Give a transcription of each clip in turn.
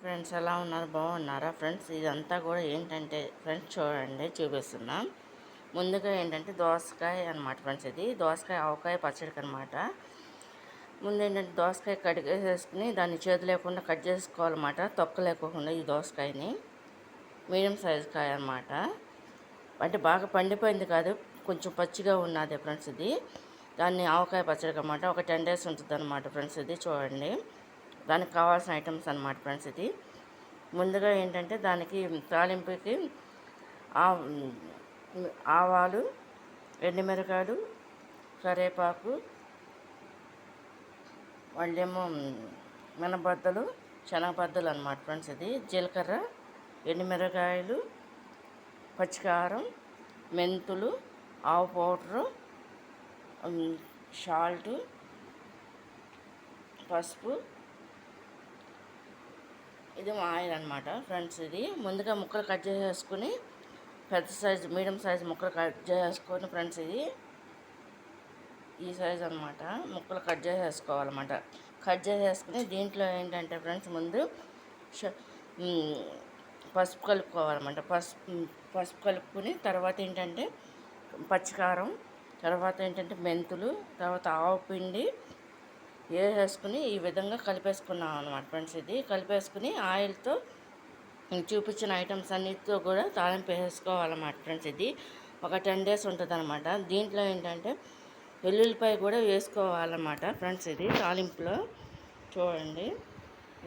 Friends ఎలా ఉన్నారు, బాగున్నారా ఫ్రెండ్స్? ఇదంతా కూడా ఏంటంటే ఫ్రెండ్స్ చూడండి, చూపిస్తున్నా. ముందుగా ఏంటంటే దోసకాయ అనమాట ఫ్రెండ్స్. ఇది దోసకాయ ఆవకాయ పచ్చడికి అనమాట. ముందు ఏంటంటే దోసకాయ కడిగేసుకుని దాన్ని చేతి లేకుండా కట్ చేసుకోవాలన్నమాట, తొక్క లేకుండా. ఈ దోసకాయని మీడియం సైజ్ కాయ అనమాట, అంటే బాగా పండిపోయింది కాదు, కొంచెం పచ్చిగా ఉన్నది ఫ్రెండ్స్. ఇది దాన్ని ఆవకాయ పచ్చడికి అనమాట. ఒక 10 days ఉంటుంది అనమాట ఫ్రెండ్స్. ఇది చూడండి, దానికి కావాల్సిన ఐటమ్స్ అనమాట ఫ్రెండ్స్. ఇది ముందుగా ఏంటంటే దానికి తాలింపుకి ఆవాలు, ఎండుమిరకాయలు, కరివేపాకు, వాళ్ళేమో మినబద్దలు, శనగబద్దలు అనమాట ఫ్రెండ్స్. ఇది జీలకర్ర, ఎండుమిరకాయలు, పచ్చికారం, మెంతులు, ఆవు పౌడరు, సాల్టు, పసుపు, ఇది ఆయిల్ అనమాట ఫ్రెండ్స్. ఇది ముందుగా ముక్కలు కట్ చేసేసుకుని, పెద్ద సైజు మీడియం సైజు ముక్కలు కట్ చేసుకొని ఫ్రెండ్స్, ఇది ఈ సైజ్ అనమాట. ముక్కలు కట్ చేసేసుకోవాలన్నమాట. కట్ చేసేసుకుని దీంట్లో ఏంటంటే ఫ్రెండ్స్, ముందు పసుపు కలుపుకోవాలన్నమాట. పసుపు కలుపుకొని తర్వాత ఏంటంటే పచ్చికారం, తర్వాత ఏంటంటే మెంతులు, తర్వాత ఆవు పిండి వేసేసుకుని ఈ విధంగా కలిపేసుకున్నాం అనమాట ఫ్రెండ్స్. ఇది కలిపేసుకుని ఆయిల్తో చూపించిన ఐటమ్స్ అన్నిటితో కూడా తాలింపు వేసుకోవాలన్నమాట ఫ్రెండ్స్. ఇది ఒక 10 days ఉంటుంది అనమాట. దీంట్లో ఏంటంటే వెల్లుల్లిపాయ కూడా వేసుకోవాలన్నమాట ఫ్రెండ్స్. ఇది తాలింపులో చూడండి.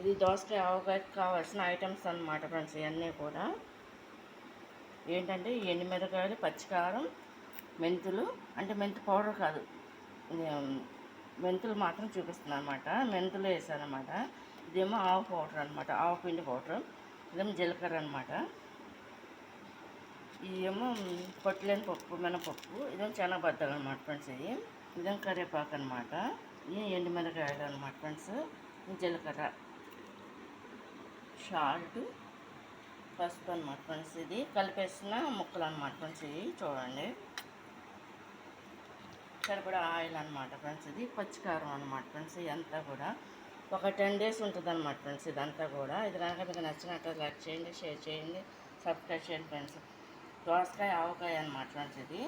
ఇది దోసకాయ ఆవకాయకి కావాల్సిన ఐటమ్స్ అన్నమాట ఫ్రెండ్స్. ఇవన్నీ కూడా ఏంటంటే ఎండుమిరకాయలు, పచ్చికారం, మెంతులు, అంటే మెంతు పౌడర్ కాదు, మెంతులు మాత్రం చూపిస్తున్నాను అనమాట. మెంతులు వేసానమాట. ఇదేమో ఆవు పౌడర్ అనమాట, ఆవు పిండి పౌడర్. ఇదేమో జీలకర్ర అనమాట. ఇదేమో పొట్లేని పప్పు, మినపప్పు. ఇదేమో శనగబద్దలు అనమాట ఫ్రెండ్స్. ఇదేమో కరివేపాకు అనమాట. ఇది ఎండుమిరకాయలు అనమాట ఫ్రెండ్స్. జీలకర్ర, సాల్ట్, పసుపు అనమాట ఫ్రెండ్స్. ఇది కలిపేసిన ముక్కలు అనమాట ఫ్రెండ్స్. ఇవి చూడండి, సరిపడా ఆయిల్ అనమాట ఫ్రెండ్స్. ఇది పచ్చికారం అనమాట ఫ్రెండ్స్. ఇదంతా కూడా ఒక 10 days ఉంటుంది అనమాట ఫ్రెండ్స్. ఇదంతా కూడా ఇది కనుక మీకు నచ్చినట్టు లైక్ చేయండి, షేర్ చేయండి, సబ్స్క్రైబ్ చేయండి ఫ్రెండ్స్. దోసకాయ ఆవకాయ అనమాట ఫ్రెండ్స్. ఇది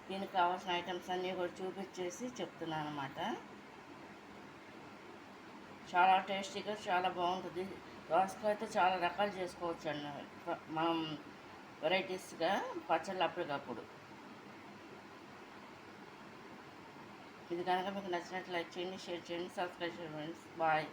దీనికి కావాల్సిన ఐటమ్స్ అన్నీ కూడా చూపించేసి చెప్తున్నాను అనమాట. చాలా టేస్టీగా చాలా బాగుంటుంది. దోసకాయతో చాలా రకాలు చేసుకోవచ్చు అండి మనం, వెరైటీస్గా పచ్చళ్ళు అప్పటికప్పుడు. ఇది కనుక మీకు నచ్చినట్లు లైక్ చేయండి, షేర్ చేయండి, సబ్స్క్రైబ్ చేయండి ఫ్రెండ్స్. బాయ్.